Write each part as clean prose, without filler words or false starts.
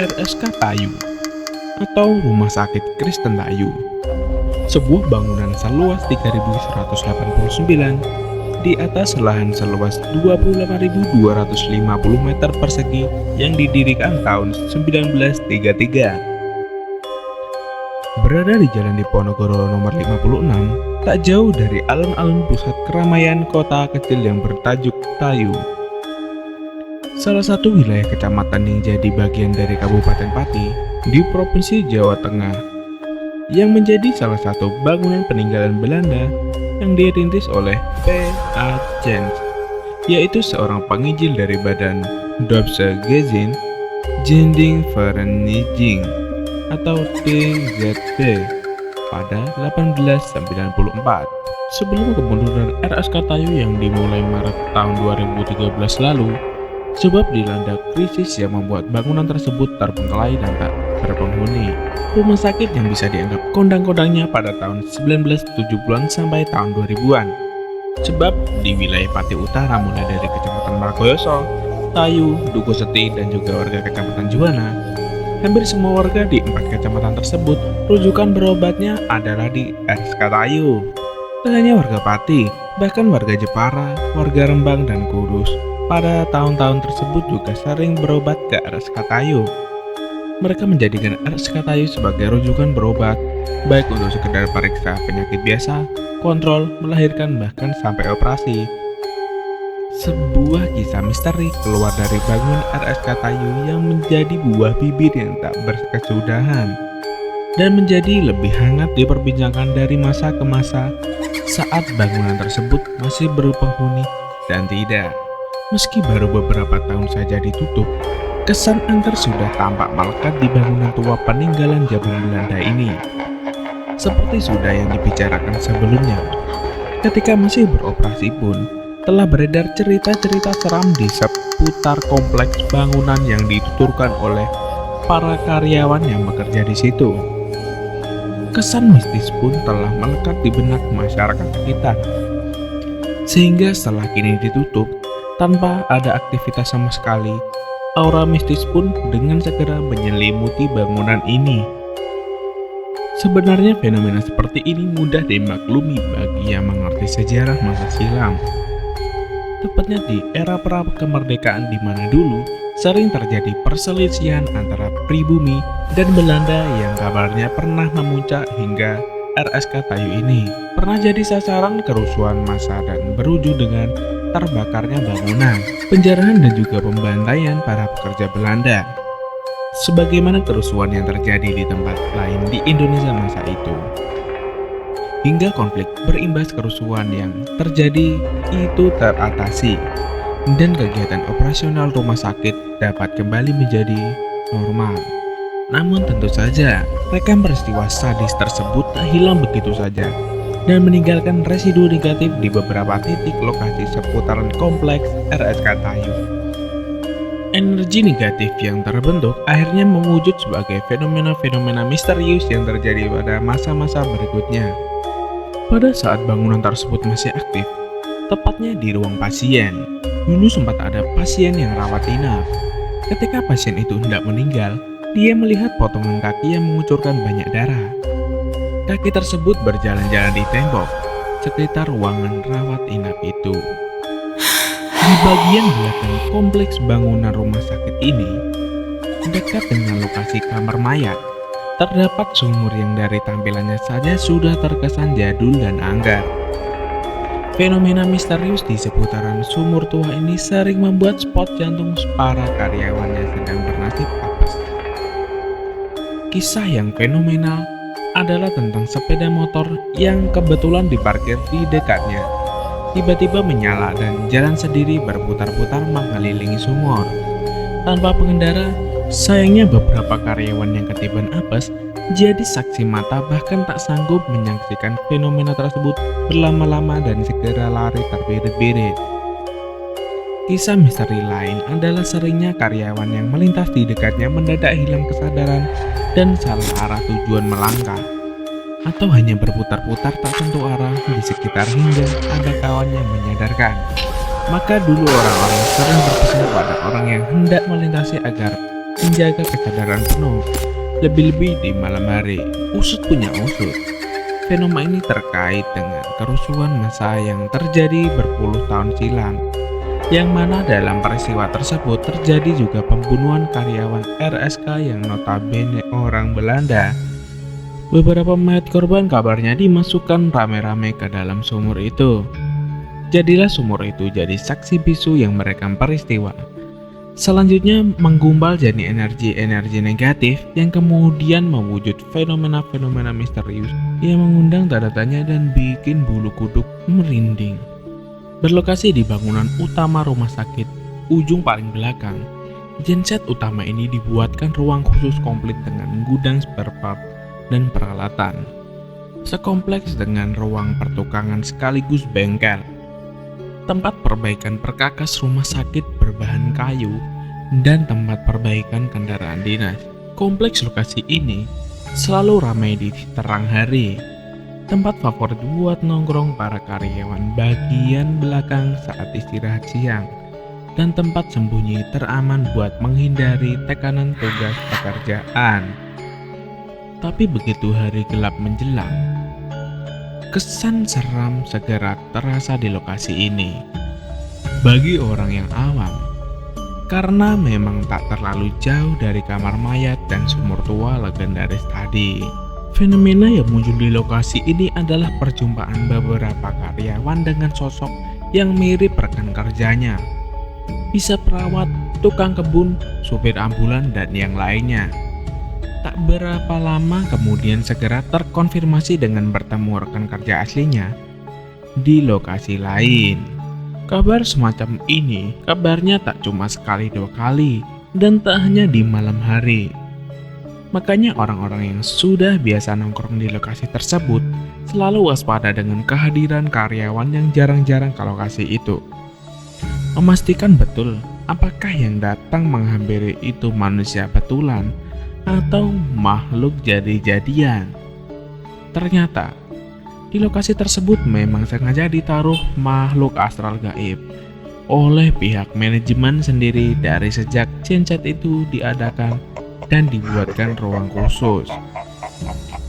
RSK Tayu atau Rumah Sakit Kristen Tayu, sebuah bangunan seluas 3.189 di atas lahan seluas 28.250 meter persegi yang didirikan tahun 1933. Berada di Jalan Diponegoro nomor 56, tak jauh dari alun-alun pusat keramaian kota kecil yang bertajuk Tayu. Salah satu wilayah kecamatan yang jadi bagian dari Kabupaten Pati di Provinsi Jawa Tengah, yang menjadi salah satu bangunan peninggalan Belanda yang dirintis oleh P.A. Jens, yaitu seorang penginjil dari Badan Deutsche Gezintenvereniging atau DZV pada 1894. Sebelum kemunduran RSK Tayu yang dimulai Maret tahun 2013 lalu, sebab dilanda krisis yang membuat bangunan tersebut terbengkalai dan tak berpenghuni. Rumah sakit yang bisa dianggap kondang-kondangnya pada tahun 1970-an sampai tahun 2000-an. Sebab di wilayah Pati Utara mulai dari Kecamatan Margoyoso, Tayu, Duku Seti, dan juga warga Kecamatan Juwana, hampir semua warga di 4 kecamatan tersebut rujukan berobatnya adalah di RSK Tayu. Tak hanya warga Pati, bahkan warga Jepara, warga Rembang, dan Kudus pada tahun-tahun tersebut juga sering berobat ke RSK Tayu. Mereka menjadikan RSK Tayu sebagai rujukan berobat, baik untuk sekedar periksa penyakit biasa, kontrol, melahirkan, bahkan sampai operasi. Sebuah kisah misteri keluar dari bangunan RSK Tayu yang menjadi buah bibir yang tak berkesudahan dan menjadi lebih hangat diperbincangkan dari masa ke masa saat bangunan tersebut masih berpenghuni dan tidak. Meski baru beberapa tahun saja ditutup, kesan angker sudah tampak melekat di bangunan tua peninggalan zaman Belanda ini. Seperti sudah yang dibicarakan sebelumnya, ketika masih beroperasi pun telah beredar cerita-cerita seram di seputar kompleks bangunan yang dituturkan oleh para karyawan yang bekerja di situ. Kesan mistis pun telah melekat di benak masyarakat sekitar, sehingga setelah kini ditutup tanpa ada aktivitas sama sekali, aura mistis pun dengan segera menyelimuti bangunan ini. Sebenarnya fenomena seperti ini mudah dimaklumi bagi yang mengerti sejarah masa silam. Tepatnya di era pra kemerdekaan di mana dulu sering terjadi perselisihan antara pribumi dan Belanda yang kabarnya pernah memuncak hingga RSK Tayu ini pernah jadi sasaran kerusuhan massa dan berujung dengan terbakarnya bangunan, penjarahan, dan juga pembantaian para pekerja Belanda. Sebagaimana kerusuhan yang terjadi di tempat lain di Indonesia masa itu. Hingga konflik berimbas kerusuhan yang terjadi itu teratasi dan kegiatan operasional rumah sakit dapat kembali menjadi normal. Namun tentu saja, rekam peristiwa sadis tersebut tak hilang begitu saja dan meninggalkan residu negatif di beberapa titik lokasi seputaran kompleks RSK Tayu. Energi negatif yang terbentuk akhirnya mewujud sebagai fenomena-fenomena misterius yang terjadi pada masa-masa berikutnya. Pada saat bangunan tersebut masih aktif, tepatnya di ruang pasien, dulu sempat ada pasien yang rawat inap. Ketika pasien itu hendak meninggal, dia melihat potongan kaki yang mengucurkan banyak darah. Kaki tersebut berjalan-jalan di tembok sekitar ruangan rawat inap itu. Di bagian belakang kompleks bangunan rumah sakit ini, dekat dengan lokasi kamar mayat, terdapat sumur yang dari tampilannya saja sudah terkesan jadul dan anggar. Fenomena misterius di seputaran sumur tua ini sering membuat spot jantung para karyawan yang sedang bernasib apes. Kisah yang fenomenal adalah tentang sepeda motor yang kebetulan diparkir di dekatnya. Tiba-tiba menyala dan jalan sendiri berputar-putar mengelilingi sumur. Tanpa pengendara, sayangnya beberapa karyawan yang ketiban apes jadi saksi mata bahkan tak sanggup menyaksikan fenomena tersebut berlama-lama dan segera lari terbirit-birit. Kisah misteri lain adalah seringnya karyawan yang melintas di dekatnya mendadak hilang kesadaran dan salah arah tujuan melangkah, atau hanya berputar-putar tak tentu arah di sekitar hingga ada kawan yang menyadarkan. Maka dulu orang-orang sering berpesan pada orang yang hendak melintasi agar menjaga kesadaran penuh, lebih-lebih di malam hari. Usut punya usut. Fenomena ini terkait dengan kerusuhan massa yang terjadi berpuluh tahun silam, yang mana dalam peristiwa tersebut terjadi juga pembunuhan karyawan RSK yang notabene orang Belanda. Beberapa mayat korban kabarnya dimasukkan rame-rame ke dalam sumur itu. Jadilah sumur itu jadi saksi bisu yang merekam peristiwa. Selanjutnya menggumpal jadi energi-energi negatif yang kemudian mewujud fenomena-fenomena misterius yang mengundang tanda tanya dan bikin bulu kuduk merinding. Berlokasi di bangunan utama rumah sakit, ujung paling belakang, genset utama ini dibuatkan ruang khusus komplit dengan gudang spare part dan peralatan. Sekompleks dengan ruang pertukangan sekaligus bengkel. Tempat perbaikan perkakas rumah sakit berbahan kayu, dan tempat perbaikan kendaraan dinas. Kompleks lokasi ini selalu ramai di terang hari. Tempat favorit buat nongkrong para karyawan bagian belakang saat istirahat siang. Dan tempat sembunyi teraman buat menghindari tekanan tugas pekerjaan. Tapi begitu hari gelap menjelang, kesan seram segera terasa di lokasi ini. Bagi orang yang awam, karena memang tak terlalu jauh dari kamar mayat dan sumur tua legendaris tadi. Fenomena yang muncul di lokasi ini adalah perjumpaan beberapa karyawan dengan sosok yang mirip rekan kerjanya. Bisa perawat, tukang kebun, supir ambulan, dan yang lainnya. Tak berapa lama kemudian segera terkonfirmasi dengan bertemu rekan kerja aslinya di lokasi lain. Kabar semacam ini kabarnya tak cuma sekali dua kali dan tak hanya di malam hari. Makanya orang-orang yang sudah biasa nongkrong di lokasi tersebut selalu waspada dengan kehadiran karyawan yang jarang-jarang ke lokasi itu. Memastikan betul apakah yang datang menghampiri itu manusia betulan atau makhluk jadi-jadian. Ternyata di lokasi tersebut memang sengaja ditaruh makhluk astral gaib oleh pihak manajemen sendiri dari sejak genset itu diadakan dan dibuatkan ruang khusus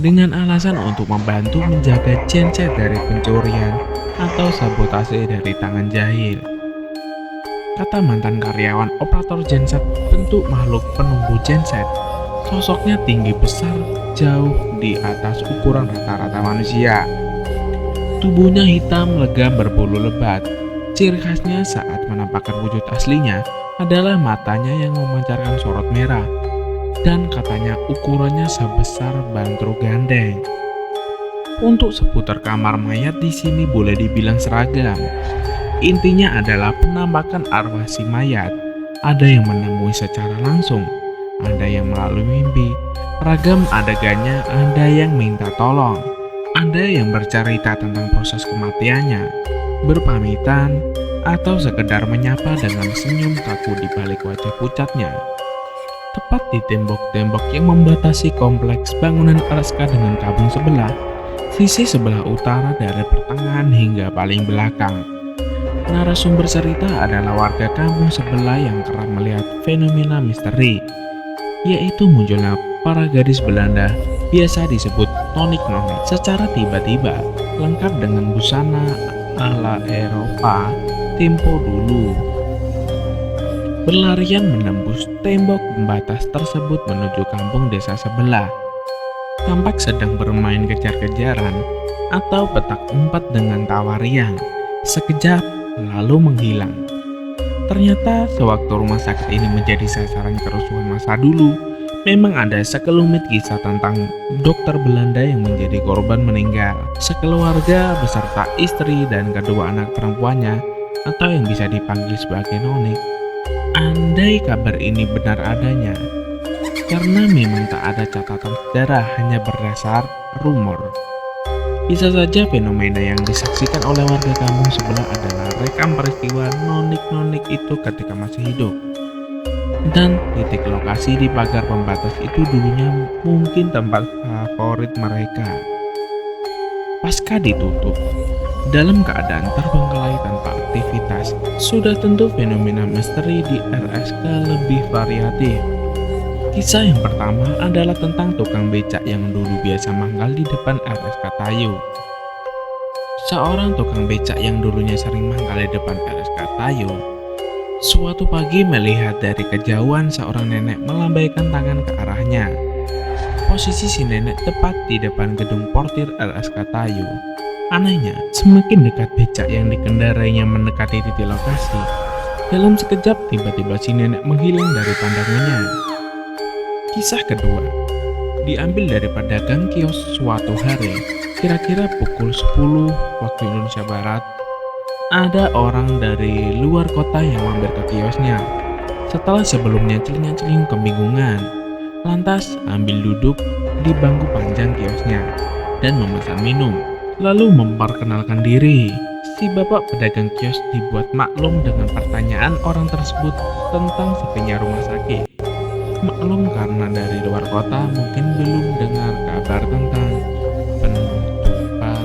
dengan alasan untuk membantu menjaga genset dari pencurian atau sabotase dari tangan jahil. Kata mantan karyawan operator genset bentuk makhluk penunggu genset, sosoknya tinggi besar jauh di atas ukuran rata-rata manusia. Tubuhnya hitam legam berbulu lebat. Ciri khasnya saat menampakkan wujud aslinya adalah matanya yang memancarkan sorot merah. Dan katanya ukurannya sebesar bantru gandeng. Untuk seputar kamar mayat di sini boleh dibilang seragam. Intinya adalah penampakan arwah si mayat. Ada yang menemui secara langsung, ada yang melalui mimpi. Ragam adegannya, ada yang minta tolong, ada yang bercerita tentang proses kematiannya, berpamitan, atau sekedar menyapa dengan senyum kaku di balik wajah pucatnya. Tepat di tembok-tembok yang membatasi kompleks bangunan RSK dengan kabung sebelah, sisi sebelah utara dari pertengahan hingga paling belakang. Narasumber cerita adalah warga kampung sebelah yang kerap melihat fenomena misteri, yaitu munculnya para gadis Belanda, biasa disebut nonik-nonik, secara tiba-tiba, lengkap dengan busana ala Eropa tempo dulu. Berlarian menembus tembok pembatas tersebut menuju kampung desa sebelah. Tampak sedang bermain kejar-kejaran atau petak umpet dengan tawa riang. Sekejap lalu menghilang. Ternyata sewaktu rumah sakit ini menjadi sasaran kerusuhan massa dulu, memang ada sekelumit kisah tentang dokter Belanda yang menjadi korban meninggal. Sekeluarga beserta istri dan kedua anak perempuannya, atau yang bisa dipanggil sebagai nonik. Andai kabar ini benar adanya, karena memang tak ada catatan sejarah, hanya berdasar rumor. Bisa saja fenomena yang disaksikan oleh warga kampung sebelah adalah rekam peristiwa nonik-nonik itu ketika masih hidup. Dan titik lokasi di pagar pembatas itu dulunya mungkin tempat favorit mereka. Pasca ditutup, dalam keadaan terbengkalai tanpa aktivitas, sudah tentu fenomena misteri di RSK lebih variatif. Kisah yang pertama adalah tentang tukang becak yang dulu biasa manggal di depan RSK Tayu. Seorang tukang becak yang dulunya sering manggal di depan RSK Tayu, suatu pagi melihat dari kejauhan seorang nenek melambaikan tangan ke arahnya. Posisi si nenek tepat di depan gedung portir RSK Tayu. Anehnya, semakin dekat becak yang dikendarainya mendekati titik lokasi, dalam sekejap tiba-tiba si nenek menghilang dari pandangannya. Kisah kedua diambil dari pedagang kios suatu hari, kira-kira pukul 10 waktu Indonesia Barat. Ada orang dari luar kota yang mampir ke kiosnya. Setelah sebelumnya celing-celing kebingungan, lantas ambil duduk di bangku panjang kiosnya dan memesan minum, lalu memperkenalkan diri. Si bapak pedagang kios dibuat maklum dengan pertanyaan orang tersebut tentang sepinya rumah sakit. Maklum karena dari luar kota mungkin belum dengar kabar tentang penutupan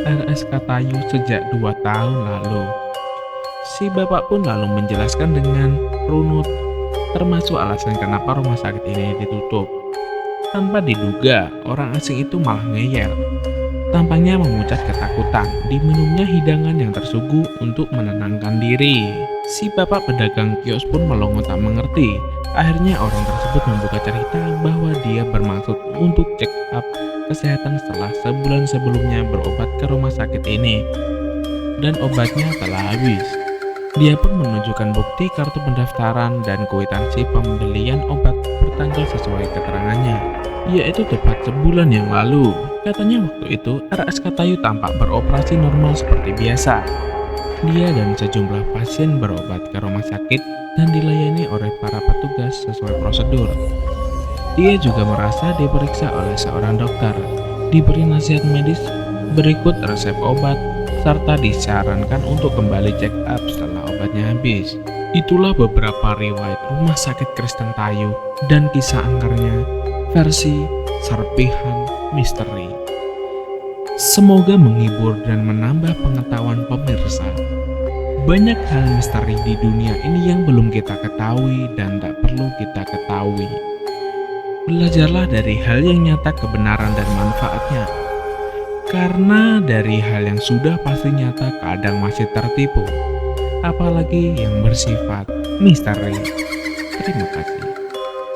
RSK Tayu sejak 2 tahun lalu. Si bapak pun lalu menjelaskan dengan runut, termasuk alasan kenapa rumah sakit ini ditutup. Tanpa diduga, orang asing itu malah ngeyel. Tampaknya memucat ketakutan, diminumnya hidangan yang tersuguh untuk menenangkan diri. Si bapak pedagang kios pun melongo tak mengerti. Akhirnya orang tersebut membuka cerita bahwa dia bermaksud untuk check up kesehatan setelah sebulan sebelumnya berobat ke rumah sakit ini. Dan obatnya telah habis. Dia pun menunjukkan bukti kartu pendaftaran dan kwitansi pembelian obat bertanggal sesuai keterangannya, yaitu tepat sebulan yang lalu. Katanya waktu itu RSK Tayu tampak beroperasi normal seperti biasa. Dia dan sejumlah pasien berobat ke rumah sakit dan dilayani oleh para petugas sesuai prosedur. Dia juga merasa diperiksa oleh seorang dokter, diberi nasihat medis, berikut resep obat, serta disarankan untuk kembali check up setelah obatnya habis. Itulah beberapa riwayat Rumah Sakit Kristen Tayu dan kisah angkernya versi Serpihan Misteri. Semoga menghibur dan menambah pengetahuan pemirsa. Banyak hal misteri di dunia ini yang belum kita ketahui dan tak perlu kita ketahui. Belajarlah dari hal yang nyata kebenaran dan manfaatnya. Karena dari hal yang sudah pasti nyata kadang masih tertipu. Apalagi yang bersifat misteri. Terima kasih.